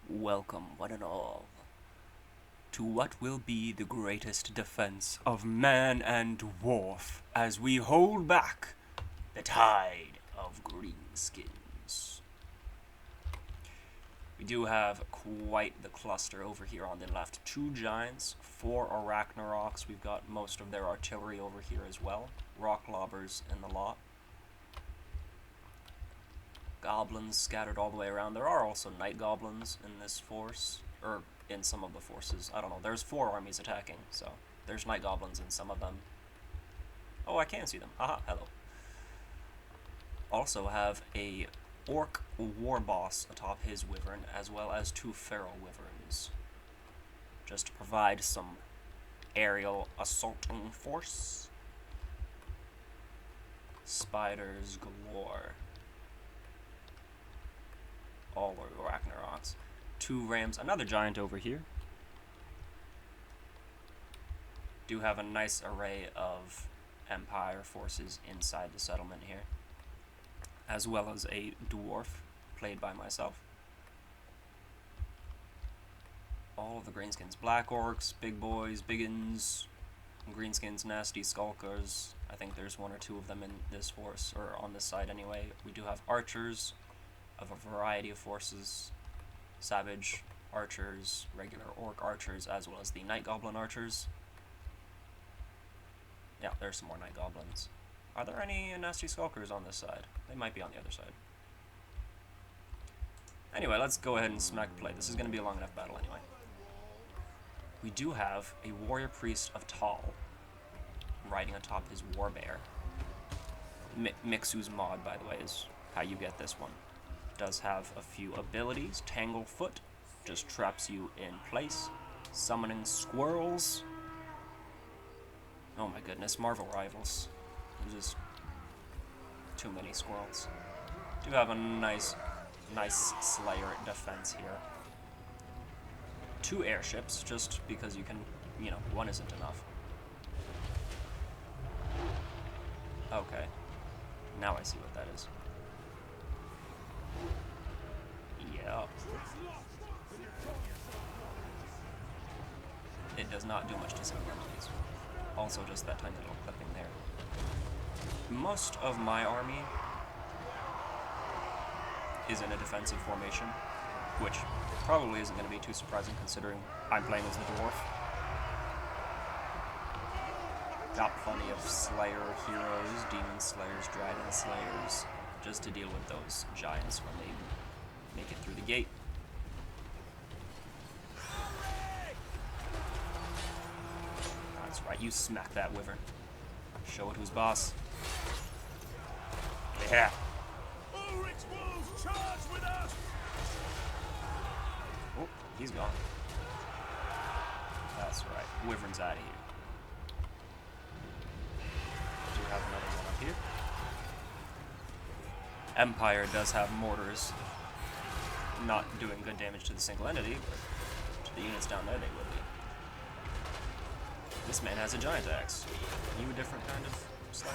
Welcome, one and all, to what will be the greatest defense of man and dwarf as we hold back the tide of greenskins. We do have quite the cluster over here on the left. 2 giants, 4 arachnarocks. We've got most of their artillery over here as well. Rock lobbers in the lot. Goblins scattered all the way around. There are also night goblins in this force, or in some of the forces. I don't know. There's 4 armies attacking, so there's night goblins in some of them. Oh, I can see them. Haha, hello. Also have a orc war boss atop his wyvern, as well as 2 feral wyverns, just to provide some aerial assaulting force. Spiders galore. All are arachnarocks. 2 rams, another giant over here. Do have a nice array of empire forces inside the settlement here, as well as a dwarf played by myself. All of the greenskins, black orcs, big boys, biggins, greenskins, nasty skulkers. I think there's 1 or 2 of them in this force, or on this side anyway. We do have archers of a variety of forces, savage archers, regular orc archers, as well as the night goblin archers. Yeah, there's some more night goblins. Are there any nasty skulkers on this side? They might be on the other side. Anyway, let's go ahead and smack play. This is going to be a long enough battle anyway. We do have a warrior priest of Tal riding atop his warbear. Mixu's mod, by the way, is how you get this one. Does have a few abilities. Tanglefoot just traps you in place. Summoning squirrels. Oh my goodness, Marvel Rivals. There's just too many squirrels. Do have a nice Slayer defense here. 2 airships, just because you can, 1 isn't enough. Okay. Now I see what that is. Yeah. It does not do much to single enemies. Also just that tiny little clipping there. Most of my army is in a defensive formation, which probably isn't going to be too surprising considering I'm playing as the dwarf. Got plenty of Slayer heroes, Demon Slayers, Dragon Slayers, just to deal with those giants when they make it through the gate. That's right, you smack that wyvern. Show it who's boss. Yeah. Oh, he's gone. That's right, wyvern's out of here. Do have another one up here. Empire does have mortars, not doing good damage to the single entity, but to the units down there they will be. This man has a giant axe. Are you a different kind of Slayer?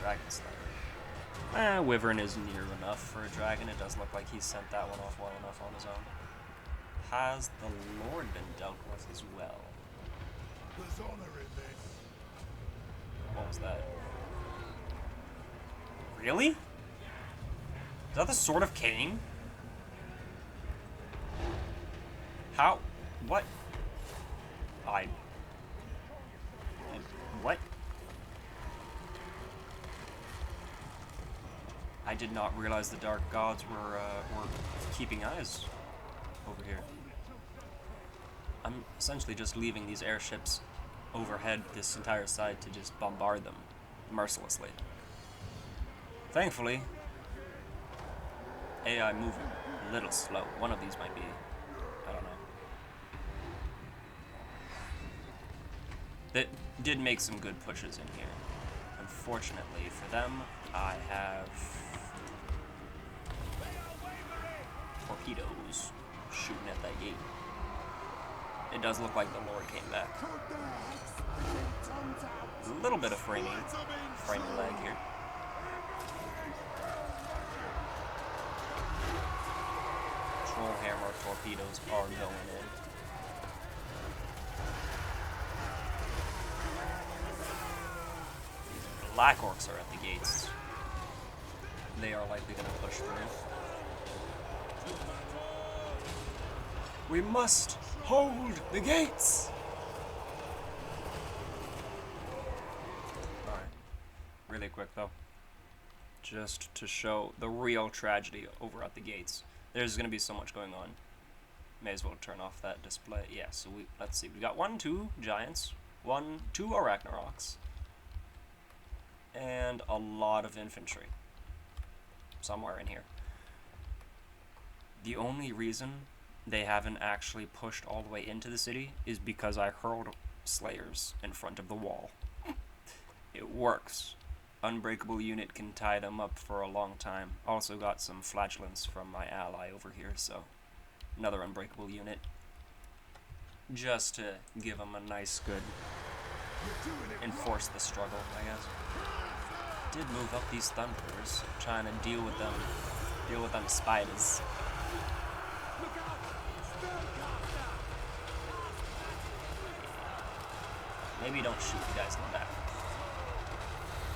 Dragon Slayer. Wyvern is near enough for a dragon. It does look like he sent that one off well enough on his own. Has the Lord been dealt with as well? There's honor in this. What was that? Really? Is that the Sword of Cain? How? What? What? I did not realize the Dark Gods were keeping eyes over here. I'm essentially just leaving these airships overhead this entire side to just bombard them mercilessly. Thankfully, AI moving a little slow. One of these might be, I don't know. That did make some good pushes in here. Unfortunately for them, I have torpedoes shooting at that gate. It does look like the Lord came back. A little bit of framing lag here. Troll hammer torpedoes are going in. Black orcs are at the gates. They are likely going to push through. We must hold the gates! Alright. Really quick though. Just to show the real tragedy over at the gates. There's going to be so much going on. May as well turn off that display. Yeah, so let's see. We got 2 giants, 2 Arachnaroks, and a lot of infantry. Somewhere in here. The only reason they haven't actually pushed all the way into the city is because I hurled slayers in front of the wall. It works. Unbreakable unit can tie them up for a long time. Also got some flatulence from my ally over here, so another unbreakable unit. Just to give them a nice good enforce the struggle, I guess. Did move up these thunderers, trying to deal with them spiders. Maybe don't shoot the guys in the back.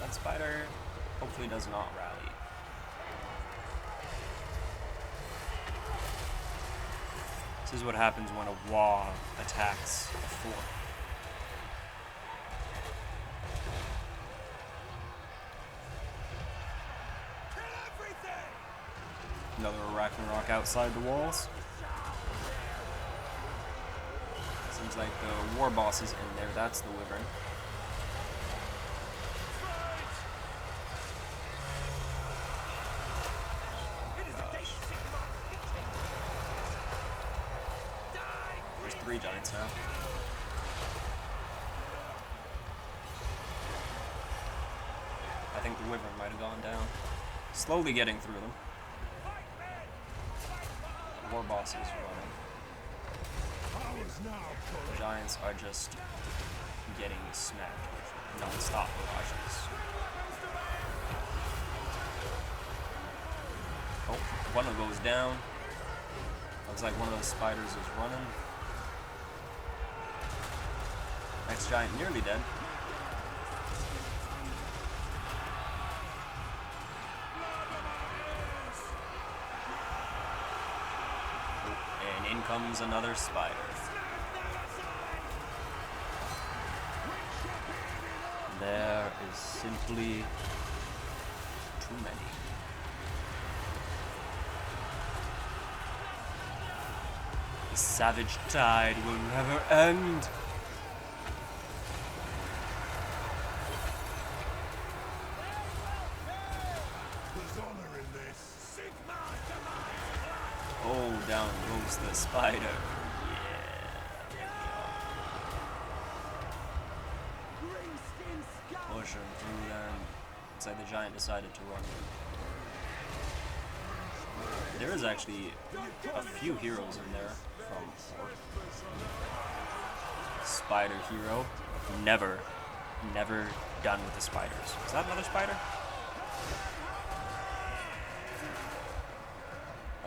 That spider hopefully does not rally. This is what happens when a whaagh attacks a fort. Another Arachnarok outside the walls. Seems like the war boss is in there. That's the wyvern. There's 3 giants now. I think the wyvern might have gone down. Slowly getting through them. War boss is running. The giants are just getting smacked with non-stop barrages. Oh, one of them goes down. Looks like one of those spiders is running. Next giant nearly dead. In comes another spider. There is simply too many. The savage tide will never end. Oh, down goes the spider. Yeah, there we are. Pushing through them. Looks like the giant decided to run. There is actually a few heroes in there from Spider Hero. Never done with the spiders. Is that another spider?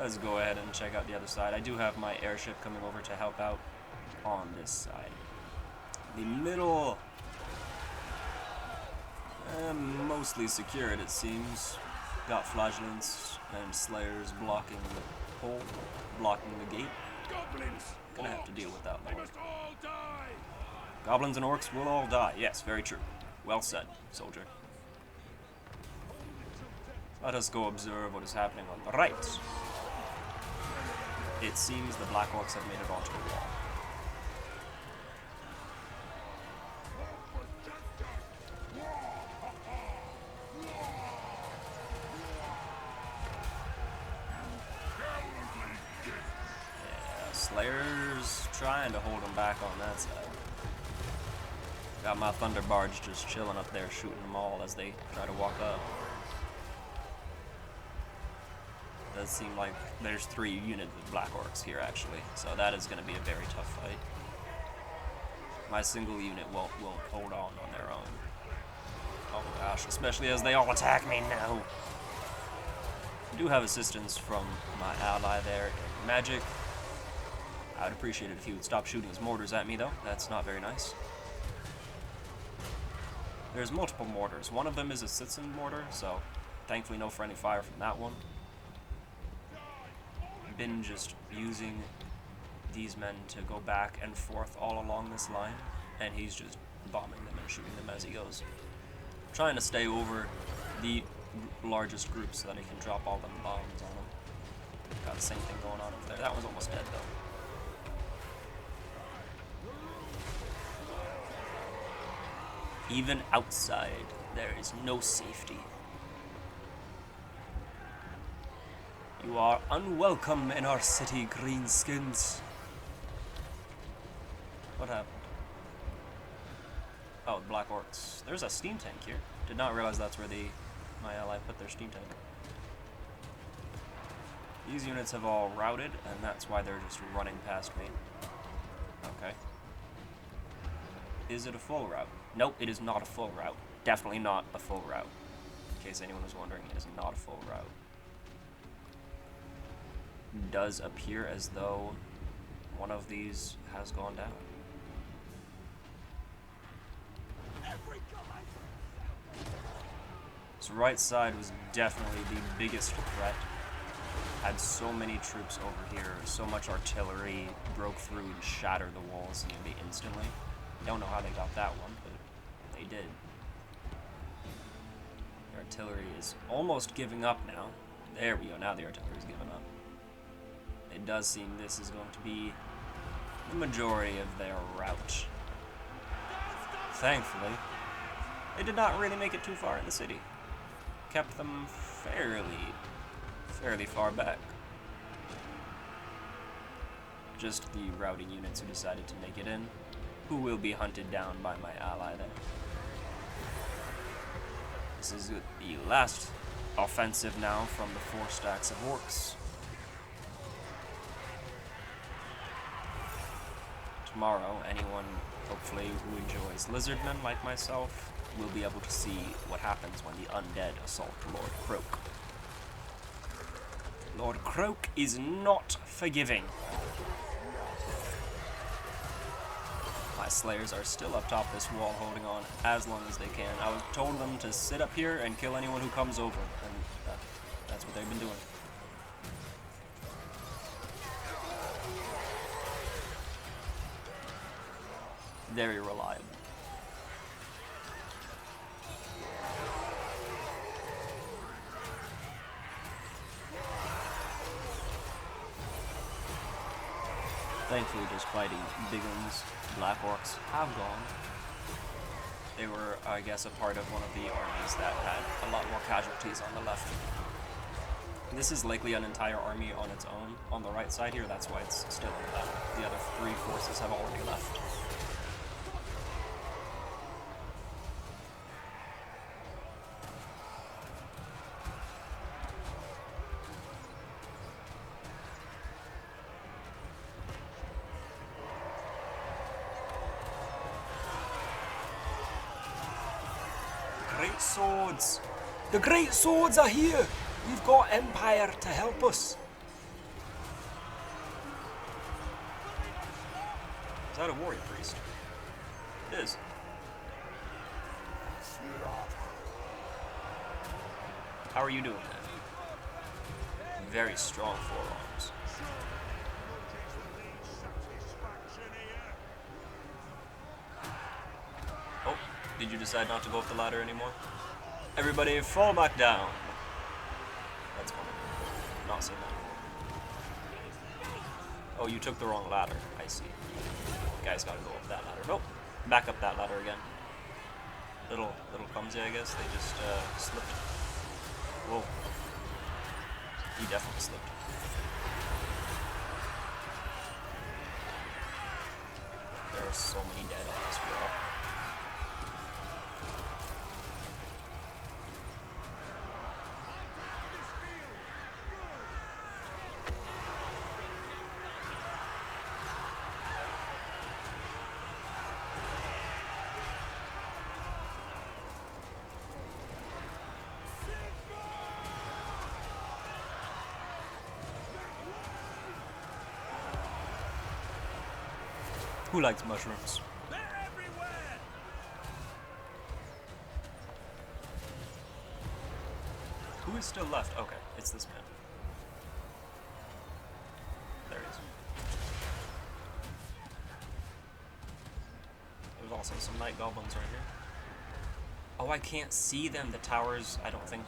Let's go ahead and check out the other side. I do have my airship coming over to help out on this side. The middle, mostly secured it seems. Got flagellants and slayers blocking the hole, blocking the gate. Gonna have to deal with that more. Goblins and orcs will all die. Yes, very true. Well said, soldier. Let us go observe what is happening on the right. It seems the black orcs have made it onto the wall. Yeah, Slayer's trying to hold them back on that side. Got my Thunder Barge just chilling up there, shooting them all as they try to walk up. Does seem like there's 3 units of black orcs here actually, so that is going to be a very tough fight. My single unit won't hold on their own. gosh, especially as they all attack me now. I do have assistance from my ally there in magic. I'd appreciate it if he would stop shooting his mortars at me, though. That's not very nice. There's multiple mortars. One of them is a citizen mortar, so thankfully no friendly fire from that one. Been just using these men to go back and forth all along this line, and he's just bombing them and shooting them as he goes. Trying to stay over the largest group so that he can drop all them bombs on them. Got the same thing going on over there. That one's almost dead, though. Even outside, there is no safety. You are unwelcome in our city, greenskins. What happened? Oh, Black Orcs. There's a steam tank here. Did not realize that's where my ally put their steam tank. These units have all routed, and that's why they're just running past me. Okay. Is it a full route? Nope, it is not a full route. Definitely not a full route. In case anyone was wondering, it is not a full route. Does appear as though one of these has gone down. So right side was definitely the biggest threat. Had so many troops over here, so much artillery, broke through and shattered the walls nearly instantly. Don't know how they got that one, but they did. The artillery is almost giving up now. There we go, now the artillery is giving up. It does seem this is going to be the majority of their route. Thankfully, they did not really make it too far in the city. Kept them fairly far back. Just the routing units who decided to make it in, who will be hunted down by my ally there. This is the last offensive now from the 4 stacks of orcs. Tomorrow, anyone, hopefully, who enjoys lizardmen like myself will be able to see what happens when the undead assault Lord Croak. Lord Croak is not forgiving. My slayers are still up top this wall holding on as long as they can. I was told them to sit up here and kill anyone who comes over, and that's what they've been doing. Very reliable. Thankfully, just fighting big ones, Black Orcs have gone. They were, I guess, a part of one of the armies that had a lot more casualties on the left. This is likely an entire army on its own on the right side here, that's why it's still in battle. The other 3 forces have already left. Great swords! The great swords are here! We've got Empire to help us! Is that a warrior priest? It is. How are you doing that? Very strong forearms. Oh, did you decide not to go up the ladder anymore? Everybody fall back down. That's funny. Not seen that. Oh, you took the wrong ladder. I see. You guys gotta go up that ladder. Nope. Back up that ladder again. Little clumsy, I guess. They just slipped. Whoa. He definitely slipped. There are so many dead on this wall. Who likes mushrooms? They're everywhere! Who is still left? Okay, it's this man. There he is. There's also some night goblins right here. Oh, I can't see them. The towers, I don't think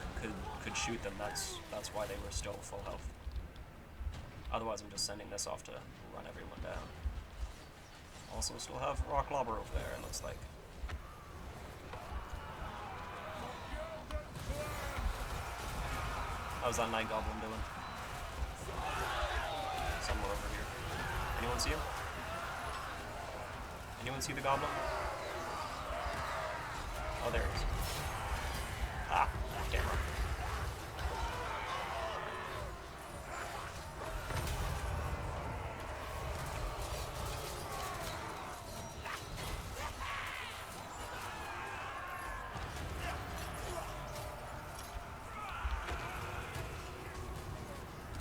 could shoot them. That's why they were still full health. Otherwise, I'm just sending this off to run everyone down. Also, still have rock lobber over there. It looks like. How's that night goblin doing? Somewhere over here. Anyone see him? Anyone see the goblin? Oh, there he is. Ah, damn it.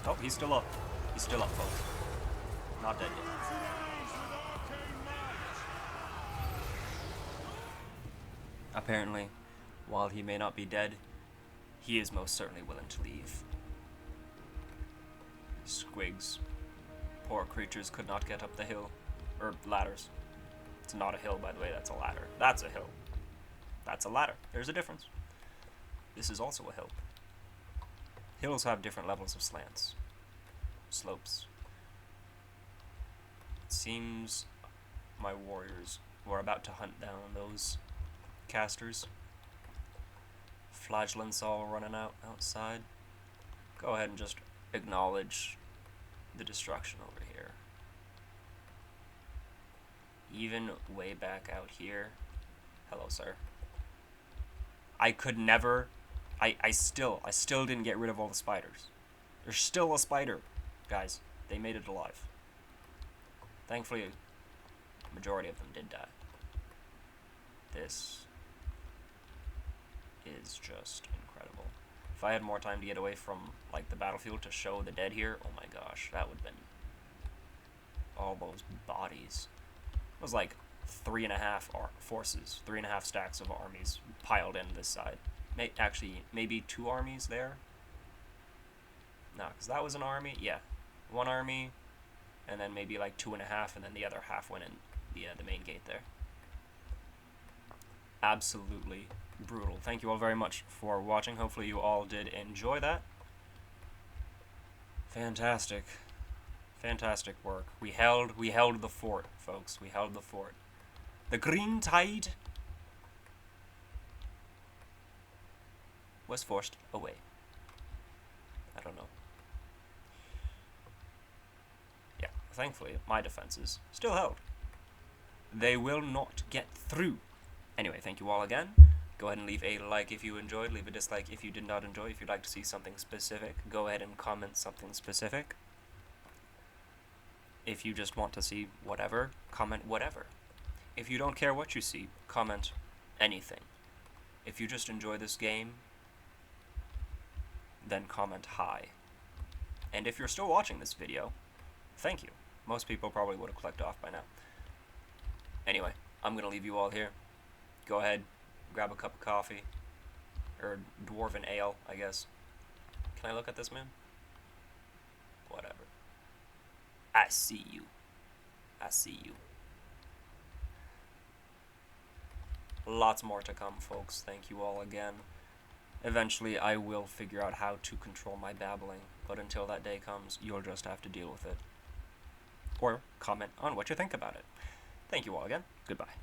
Oh, he's still up. He's still up, folks. Not dead yet. Apparently, while he may not be dead, he is most certainly willing to leave. Squigs. Poor creatures could not get up the hill. Or ladders. It's not a hill, by the way, that's a ladder. That's a hill. That's a ladder. There's a difference. This is also a hill. Hills have different levels of slants. Slopes. It seems my warriors were about to hunt down those casters. Flagellants all running outside. Go ahead and just acknowledge the destruction over here. Even way back out here. Hello, sir. I could never... I still didn't get rid of all the spiders. There's still a spider, guys. They made it alive. Thankfully, the majority of them did die. This is just incredible. If I had more time to get away from, like, the battlefield to show the dead here, oh my gosh, that would have been all those bodies. It was like 3.5 forces, 3.5 stacks of armies piled in this side. Actually, maybe 2 armies there. No, because that was an army. Yeah, 1 army, and then maybe like 2.5, and then the other half went in the main gate there. Absolutely brutal. Thank you all very much for watching. Hopefully you all did enjoy that. Fantastic. Fantastic work. We held the fort, folks. We held the fort. The green tide was forced away. I don't know. Yeah, thankfully, my defenses still held. They will not get through. Anyway, thank you all again. Go ahead and leave a like if you enjoyed. Leave a dislike if you did not enjoy. If you'd like to see something specific, go ahead and comment something specific. If you just want to see whatever, comment whatever. If you don't care what you see, comment anything. If you just enjoy this game, then comment hi. And if you're still watching this video, thank you. Most people probably would have clicked off by now. Anyway, I'm going to leave you all here. Go ahead, grab a cup of coffee. Or dwarven ale, I guess. Can I look at this, man? Whatever. I see you. I see you. Lots more to come, folks. Thank you all again. Eventually, I will figure out how to control my babbling, but until that day comes, you'll just have to deal with it. Or comment on what you think about it. Thank you all again. Goodbye.